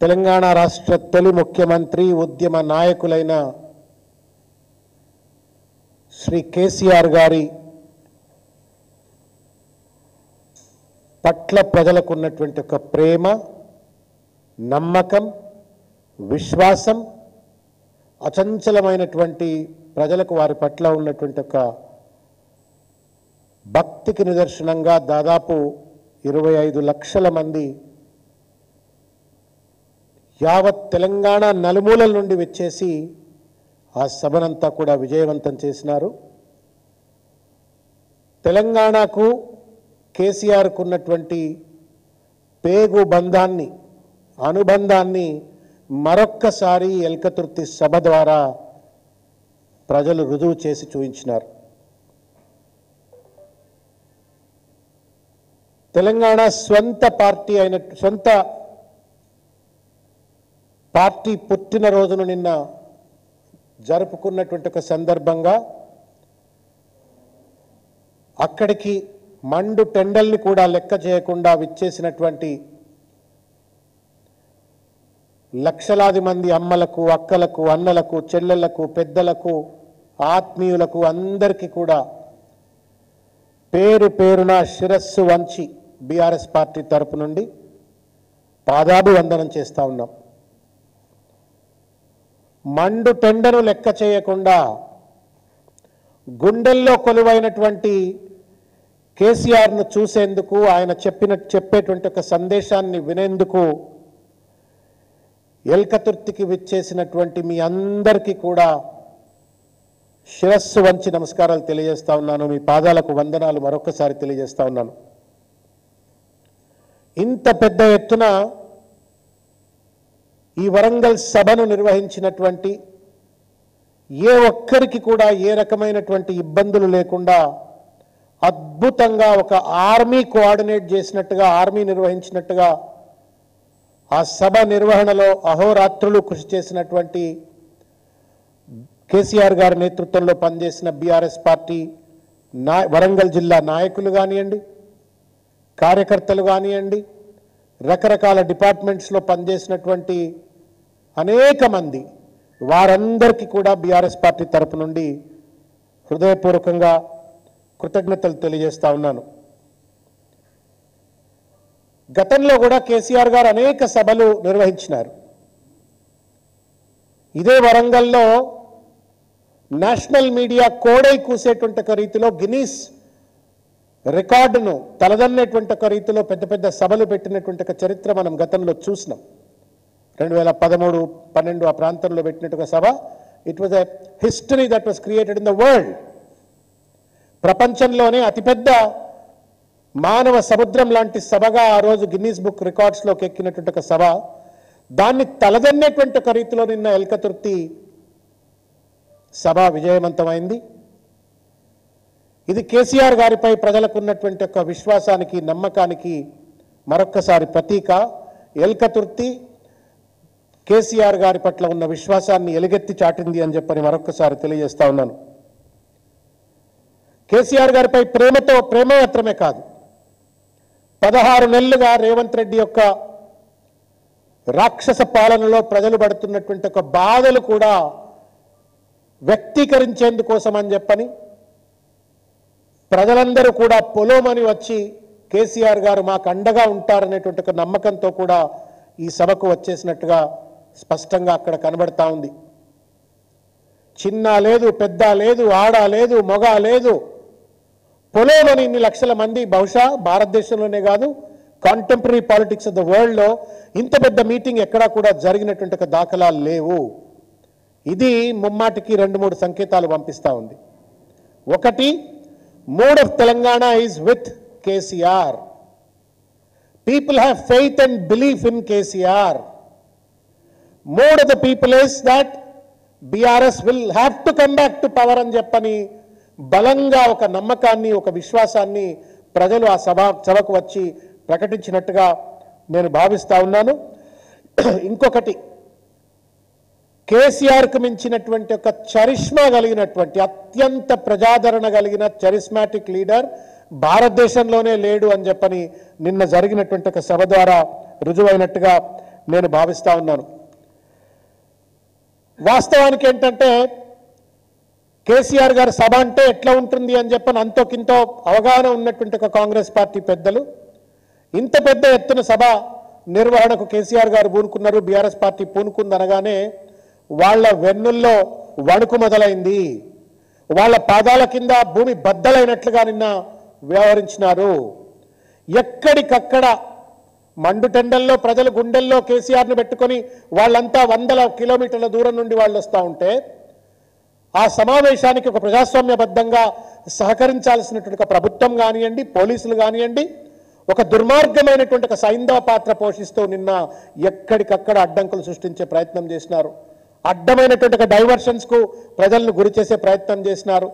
తెలంగాణ రాష్ట్ర తొలి ముఖ్యమంత్రి ఉద్యమ నాయకులైన శ్రీ కేసీఆర్ గారి పట్ల ప్రజలకు ఉన్నటువంటి ఒక ప్రేమ, నమ్మకం, విశ్వాసం, అచంచలమైనటువంటి ప్రజలకు వారి పట్ల ఉన్నటువంటి ఒక భక్తికి నిదర్శనంగా దాదాపు 25 లక్షల మంది యావత్ తెలంగాణ నలుమూలల నుండి వచ్చేసి ఆ సభనంతా కూడా విజయవంతం చేసినారు. తెలంగాణకు కేసీఆర్కు ఉన్నటువంటి పేగు బంధాన్ని, అనుబంధాన్ని మరొక్కసారి ఎల్కతుర్తి సభ ద్వారా ప్రజలు రుజువు చేసి చూపించినారు. తెలంగాణ స్వంత పార్టీ పుట్టినరోజును నిన్న జరుపుకున్నటువంటి ఒక సందర్భంగా అక్కడికి మండు టెండల్ని కూడా లెక్క చేయకుండా విచ్చేసినటువంటి లక్షలాది మంది అమ్మలకు, అక్కలకు, అన్నలకు, చెల్లెళ్లకు, పెద్దలకు, ఆత్మీయులకు అందరికీ కూడా పేరు పేరున శిరస్సు వంచి బీఆర్ఎస్ పార్టీ తరపు నుండి పాదాభివందనం చేస్తూ ఉన్నాం. మండు టెండను లెక్క చేయకుండా గుండెల్లో కొలువైనటువంటి కేసీఆర్ను చూసేందుకు, ఆయన చెప్పేటువంటి ఒక సందేశాన్ని వినేందుకు ఎల్కతుర్తికి విచ్చేసినటువంటి మీ అందరికీ కూడా శిరస్సు వంచి నమస్కారాలు తెలియజేస్తా ఉన్నాను. మీ పాదాలకు వందనాలు మరొకసారి తెలియజేస్తా ఉన్నాను. ఇంత పెద్ద ఎత్తున ఈ వరంగల్ సభను నిర్వహించినటువంటి ఏ ఒక్కరికి కూడా ఏ రకమైనటువంటి ఇబ్బందులు లేకుండా అద్భుతంగా ఒక ఆర్మీ కోఆర్డినేట్ చేసినట్టుగా, ఆర్మీ నిర్వహించినట్టుగా ఆ సభ నిర్వహణలో అహోరాత్రులు కృషి చేసినటువంటి కేసీఆర్ గారి నేతృత్వంలో పనిచేసిన బీఆర్ఎస్ పార్టీ వరంగల్ జిల్లా నాయకులు కానివ్వండి, కార్యకర్తలు కానివ్వండి, రకరకాల డిపార్ట్మెంట్స్లో పనిచేసినటువంటి అనేక మంది, వారందరికీ కూడా బీఆర్ఎస్ పార్టీ తరపు నుండి హృదయపూర్వకంగా కృతజ్ఞతలు తెలియజేస్తా ఉన్నాను. గతంలో కూడా కేసీఆర్ గారు అనేక సభలు నిర్వహించినారు. ఇదే వరంగల్లో నేషనల్ మీడియా కోడై కూసేటువంటి ఒక రీతిలో గిన్నీస్ రికార్డును తలదన్నేటువంటి ఒక రీతిలో పెద్ద పెద్ద సభలు పెట్టినటువంటి ఒక చరిత్ర మనం గతంలో చూసినాం. 2013-12 ఆ ప్రాంతంలో పెట్టినట్టు ఒక సభ. It was a history that was created in the world. ప్రపంచంలోనే అతిపెద్ద మానవ సముద్రం లాంటి సభగా ఆ రోజు గిన్నీస్ బుక్ రికార్డ్స్లోకి ఎక్కినటువంటి ఒక సభ. దాన్ని తలదన్నేటువంటి ఒక రీతిలో నిన్న ఎల్కతుర్తి సభ విజయవంతమైంది. ఇది కేసీఆర్ గారిపై ప్రజలకు ఉన్నటువంటి ఒక విశ్వాసానికి, నమ్మకానికి మరొక్కసారి ప్రతీక. ఎల్కతుర్తి కేసీఆర్ గారి పట్ల ఉన్న విశ్వాసాన్ని ఎలుగెత్తి చాటింది అని చెప్పని మరొక్కసారి తెలియజేస్తా ఉన్నాను. కేసీఆర్ గారిపై ప్రేమ మాత్రమే కాదు, 16 నెలలుగా రేవంత్ రెడ్డి యొక్క రాక్షస పాలనలో ప్రజలు పడుతున్నటువంటి ఒక బాధలు కూడా వ్యక్తీకరించేందుకోసం అని చెప్పని ప్రజలందరూ కూడా పొలోమని వచ్చి కేసీఆర్ గారు మాకు అండగా ఉంటారనేటువంటి ఒక నమ్మకంతో కూడా ఈ సభకు వచ్చేసినట్టుగా స్పష్టంగా అక్కడ కనబడతా ఉంది. చిన్న లేదు, పెద్ద లేదు, ఆడ లేదు, మొగ లేదు, పొలోమని ఇన్ని లక్షల మంది బహుశా భారతదేశంలోనే కాదు, కాంటెంపరీ పాలిటిక్స్ ఆఫ్ ద వరల్డ్లో ఇంత పెద్ద మీటింగ్ ఎక్కడా కూడా జరిగినటువంటి ఒక దాఖలాలు లేవు. ఇది ముమ్మాటికి 2-3 సంకేతాలు పంపిస్తూ ఉంది. ఒకటి, mood of Telangana is with KCR. People have faith and belief in KCR. Mood of the people is that BRS will have to come back to power అని చెప్పని బలంగా ఒక నమ్మకాన్ని, ఒక విశ్వాసాన్ని ప్రజలు ఆ సభకు వచ్చి ప్రకటించినట్టుగా నేను భావిస్తా ఉన్నాను. ఇంకొకటి, కేసీఆర్కు మించినటువంటి ఒక చరిష్మా కలిగినటువంటి, అత్యంత ప్రజాదరణ కలిగిన చరిస్మాటిక్ లీడర్ భారతదేశంలోనే లేడు అని చెప్పని నిన్న జరిగినటువంటి ఒక సభ ద్వారా రుజువైనట్టుగా నేను భావిస్తా ఉన్నాను. వాస్తవానికి ఏంటంటే కేసీఆర్ గారి సభ అంటే ఎట్లా ఉంటుంది అని చెప్పని అంతోకింతో అవగాహన ఉన్నటువంటి ఒక కాంగ్రెస్ పార్టీ పెద్దలు ఇంత పెద్ద ఎత్తున సభ నిర్వహణకు కేసీఆర్ గారు పూనుకున్నారు, బీఆర్ఎస్ పార్టీ పూనుకుందనగానే వాళ్ళ వెన్నుల్లో వణుకు మొదలైంది. వాళ్ళ పాదాల కింద భూమి బద్దలైనట్లుగా నిన్న వ్యవహరించినారు. ఎక్కడికక్కడ మండుటెండల్లో ప్రజలు గుండెల్లో కేసీఆర్ను పెట్టుకొని వాళ్ళంతా వందల కిలోమీటర్ల దూరం నుండి వాళ్ళు వస్తూ ఉంటే ఆ సమావేశానికి ఒక ప్రజాస్వామ్యబద్ధంగా సహకరించాల్సినటువంటి ఒక ప్రభుత్వం కానివ్వండి, పోలీసులు కానివ్వండి, ఒక దుర్మార్గమైనటువంటి ఒక సైంధవ పాత్ర పోషిస్తూ నిన్న ఎక్కడికక్కడ అడ్డంకులు సృష్టించే ప్రయత్నం చేసినారు. అడ్డమైనటువంటి ఒక డైవర్షన్స్కు ప్రజలను గురి చేసే ప్రయత్నం చేసినారు.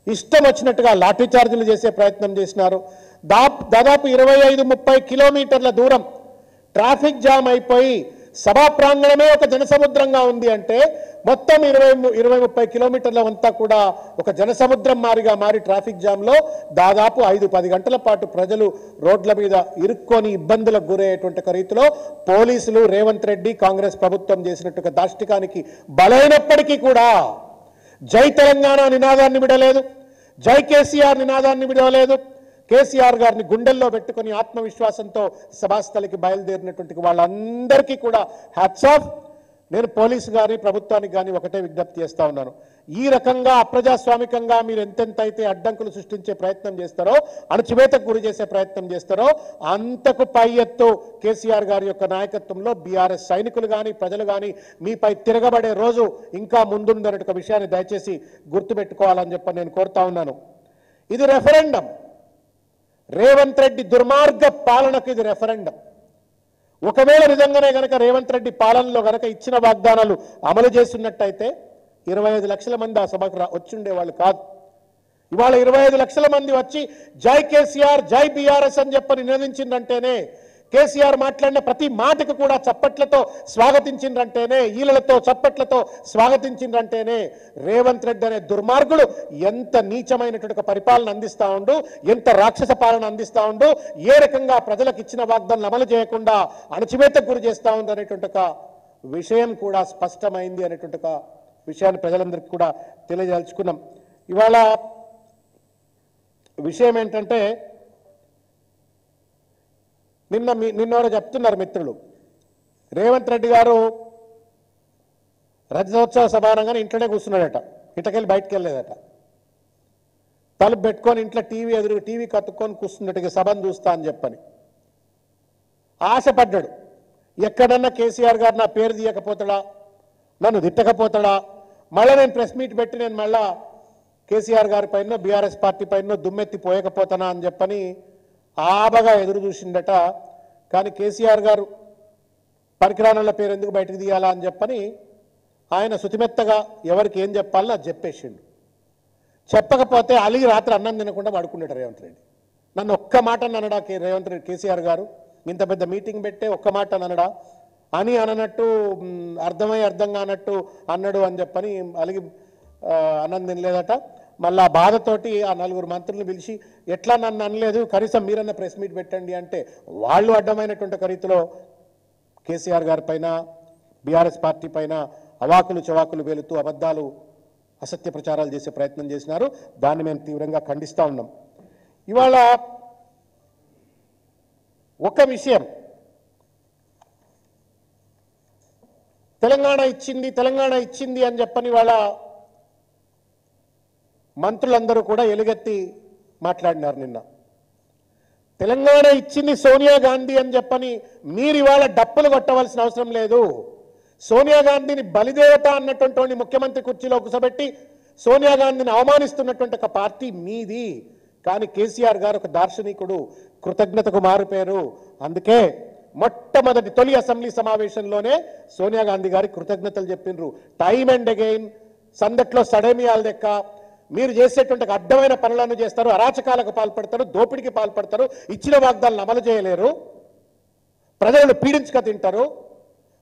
ఇష్టం వచ్చినట్టుగా లాఠీ చార్జీలు చేసే ప్రయత్నం చేసినారు. దాదాపు 25-30 కిలోమీటర్ల దూరం ట్రాఫిక్ జామ్ అయిపోయి సభా ప్రాంగణమే ఒక జనసముద్రంగా ఉంది అంటే మొత్తం 20-30 కిలోమీటర్ల అంతా కూడా ఒక జనసముద్రం మారిగా మారి ట్రాఫిక్ జామ్లో దాదాపు 5-10 గంటల పాటు ప్రజలు రోడ్ల మీద ఇరుక్కొని ఇబ్బందులకు గురయ్యేటువంటి రీతిలో పోలీసులు రేవంత్ రెడ్డి కాంగ్రెస్ ప్రభుత్వం చేసినట్టు దాష్టికానికి బలైనప్పటికీ కూడా జై తెలంగాణ నినాదాన్ని విడలేదు, జై కేసీఆర్ నినాదాన్ని విడవలేదు. కేసీఆర్ గారిని గుండెల్లో పెట్టుకుని ఆత్మవిశ్వాసంతో సభాస్థలికి బయలుదేరినటువంటి వాళ్ళందరికీ కూడా హ్యాట్స్ ఆఫ్. నేను పోలీసు గారి ప్రభుత్వానికి కానీ ఒకటే విజ్ఞప్తి చేస్తా ఉన్నాను, ఈ రకంగా అప్రజాస్వామికంగా మీరు ఎంతెంత అయితే అడ్డంకులు సృష్టించే ప్రయత్నం చేస్తారో, అణచివేతకు గురి చేసే ప్రయత్నం చేస్తారో అంతకు పై ఎత్తు కేసీఆర్ గారి యొక్క నాయకత్వంలో బీఆర్ఎస్ సైనికులు కానీ ప్రజలు కానీ మీపై తిరగబడే రోజు ఇంకా ముందుందనే ఒక విషయాన్ని దయచేసి గుర్తుపెట్టుకోవాలని చెప్పి నేను కోరుతా ఉన్నాను. ఇది రెఫరెండం, రేవంత్ రెడ్డి దుర్మార్గ పాలనకు ఇది రెఫరెండం. ఒకవేళ నిజంగానే గనక రేవంత్ రెడ్డి పాలనలో గనక ఇచ్చిన వాగ్దానాలు అమలు చేస్తున్నట్టయితే 25 లక్షల మంది ఆ సభకు వచ్చిండేవాళ్ళు కాదు. ఇవాళ 25 లక్షల మంది వచ్చి జై కేసీఆర్ జై బీఆర్ఎస్ అని చెప్పని నినదించిందంటేనే, కేసీఆర్ మాట్లాడిన ప్రతి మాటకు కూడా చప్పట్లతో స్వాగతించిందంటేనే, ఈలలతో చప్పట్లతో స్వాగతించిందంటేనే రేవంత్ రెడ్డి అనే దుర్మార్గుడు ఎంత నీచమైనటువంటి పరిపాలన అందిస్తా ఉండు, ఎంత రాక్షస పాలన అందిస్తా ఉండు, ఏ రకంగా ప్రజలకు ఇచ్చిన వాగ్దానాలు అమలు చేయకుండా అణచివేతకు గురి చేస్తా ఉంది అనేటువంటి ఒక విషయం కూడా స్పష్టమైంది అనేటువంటి ఒక విషయాన్ని ప్రజలందరికీ కూడా తెలియజేల్చుకున్నాం. ఇవాళ విషయం ఏంటంటే నిన్నెవరో చెప్తున్నారు మిత్రులు, రేవంత్ రెడ్డి గారు రజతోత్సవ సమానంగానే ఇంట్లోనే కూర్చున్నాడట, ఇంట్లోకెళ్ళి బయటకు వెళ్ళలేదట. తలుపు పెట్టుకొని ఇంట్లో టీవీ కత్తుక్కొని కూర్చున్నట్టుగా సభను చూస్తా అని చెప్పని ఆశపడ్డాడు. ఎక్కడన్నా కేసీఆర్ గారు నా పేరు తీయకపోతాడా, నన్ను తిట్టకపోతాడా, మళ్ళీ నేను ప్రెస్ మీట్ పెట్టి నేను మళ్ళా కేసీఆర్ గారి పైన బీఆర్ఎస్ పార్టీ పైన దుమ్మెత్తి పోయకపోతానా అని చెప్పని ఆబగా ఎదురు చూసిండట. కానీ కేసీఆర్ గారు పరికరాల పేరు ఎందుకు బయటకు తీయాలా అని చెప్పని ఆయన శుతిమెత్తగా ఎవరికి ఏం చెప్పాలని అది చెప్పేసిండు. చెప్పకపోతే అలిగి రాత్రి అన్నం తినకుండా పడుకున్నాడు రేవంత్ రెడ్డి. నన్ను ఒక్క మాట అనడా రేవంత్ రెడ్డి కేసీఆర్ గారు, ఇంత పెద్ద మీటింగ్ పెట్టే ఒక్క మాట అనడా అని అననట్టు అర్థం కానట్టు అన్నాడు అని చెప్పని అలిగి అన్నం తినలేదట. మళ్ళీ ఆ బాధతోటి ఆ 4 మంత్రులను పిలిచి ఎట్లా నన్ను అనలేదు, కనీసం మీరన్న ప్రెస్ మీట్ పెట్టండి అంటే వాళ్ళు అడ్డమైనటువంటి రీతిలో కేసీఆర్ గారి పైన బీఆర్ఎస్ పార్టీ పైన అవాకులు చవాకులు వేలుతూ అబద్ధాలు అసత్య ప్రచారాలు చేసే ప్రయత్నం చేసినారు. దాన్ని మేము తీవ్రంగా ఖండిస్తూ ఉన్నాం. ఇవాళ ఒక విషయం, తెలంగాణ ఇచ్చింది అని చెప్పని వాళ్ళ మంత్రులందరూ కూడా ఎలుగెత్తి మాట్లాడినారు నిన్న. తెలంగాణ ఇచ్చింది సోనియా గాంధీ అని చెప్పని మీరు ఇవాళ డప్పులు కొట్టవలసిన అవసరం లేదు. సోనియా గాంధీని బలిదేవత అన్నటువంటి ముఖ్యమంత్రి కుర్చీలో కూర్చోబెట్టి సోనియా గాంధీని అవమానిస్తున్నటువంటి ఒక పార్టీ మీది. కానీ కేసీఆర్ గారు ఒక దార్శనికుడు, కృతజ్ఞతకు మారుపేరు. అందుకే మొట్టమొదటి తొలి అసెంబ్లీ సమావేశంలోనే సోనియా గాంధీ గారికి కృతజ్ఞతలు చెప్పిండ్రు. టైమ్ అండ్ అగైన్ సందట్లో సడేమియాల లెక్క మీరు చేసేటువంటి అడ్డమైన పనులను చేస్తారు, అరాచకాలకు పాల్పడతారు, దోపిడికి పాల్పడతారు, ఇచ్చిన వాగ్దానాలను అమలు చేయలేరు, ప్రజలను పీడించుక తింటారు.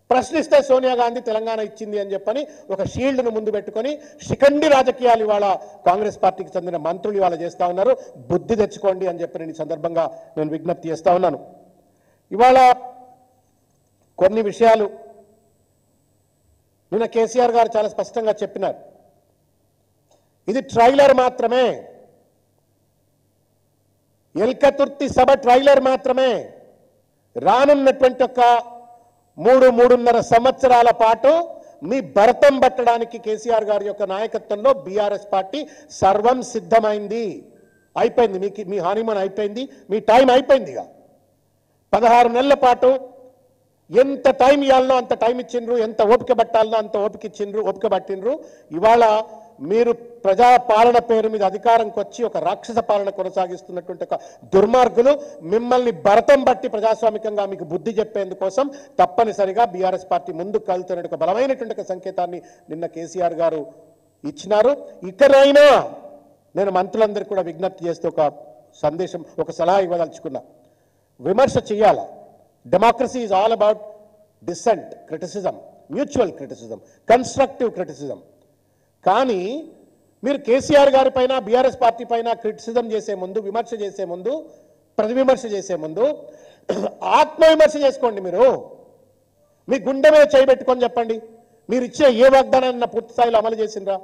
ప్రశ్నిస్తే సోనియా గాంధీ తెలంగాణ ఇచ్చింది అని చెప్పని ఒక షీల్డ్ను ముందు పెట్టుకొని శిఖండి రాజకీయాలు ఇవాళ కాంగ్రెస్ పార్టీకి చెందిన మంత్రులు ఇవాళ చేస్తూ ఉన్నారు. బుద్ధి తెచ్చుకోండి అని చెప్పి నేను ఈ సందర్భంగా నేను విజ్ఞప్తి చేస్తూ ఉన్నాను. ఇవాళ కొన్ని విషయాలు నిన్న కేసీఆర్ గారు చాలా స్పష్టంగా చెప్పినారు. ఇది ట్రైలర్ మాత్రమే, ఎల్కతుర్తి సభ ట్రైలర్ మాత్రమే. రానున్నటువంటి ఒక 3-3.5 సంవత్సరాల పాటు మీ భరతం పట్టడానికి కేసీఆర్ గారి యొక్క నాయకత్వంలో బీఆర్ఎస్ పార్టీ సర్వం సిద్ధమైంది. అయిపోయింది, మీ హానీమూన్ అయిపోయింది, మీ టైం అయిపోయింది. 16 నెలల పాటు ఎంత టైం ఇవ్వాలనో అంత టైం ఇచ్చిండ్రు, ఎంత ఓపిక పట్టాలనో అంత ఓపిక పట్టిండ్రు. ఇవాళ మీరు ప్రజా పాలన పేరు మీద అధికారంకి వచ్చి ఒక రాక్షస పాలన కొనసాగిస్తున్నటువంటి ఒక దుర్మార్గులు మిమ్మల్ని భరతం బట్టి ప్రజాస్వామికంగా మీకు బుద్ధి చెప్పేందుకోసం తప్పనిసరిగా బీఆర్ఎస్ పార్టీ ముందుకు కలుతున్న ఒక బలమైనటువంటి ఒక సంకేతాన్ని నిన్న కేసీఆర్ గారు ఇచ్చినారు. ఇకనైనా నేను మంత్రులందరికీ కూడా విజ్ఞప్తి చేస్తూ ఒక సందేశం, ఒక సలహా ఇవ్వదలుచుకున్నా. విమర్శ చేయాలా. Democracy is all about decent, criticism, mutual criticism, constructive criticism. కానీ మీరు కేసీఆర్ గారి పైన, బీఆర్ఎస్ పార్టీ పైన క్రిటిసిజం చేసే ముందు, విమర్శ చేసే ముందు, ప్రతివిమర్శ చేసే ముందు ఆత్మవిమర్శ చేసుకోండి. మీరు మీ గుండె మీద చేయబెట్టుకొని చెప్పండి, మీరు ఇచ్చే ఏ వాగ్దానాన్ని పూర్తి స్థాయిలో అమలు చేసిండ్రా?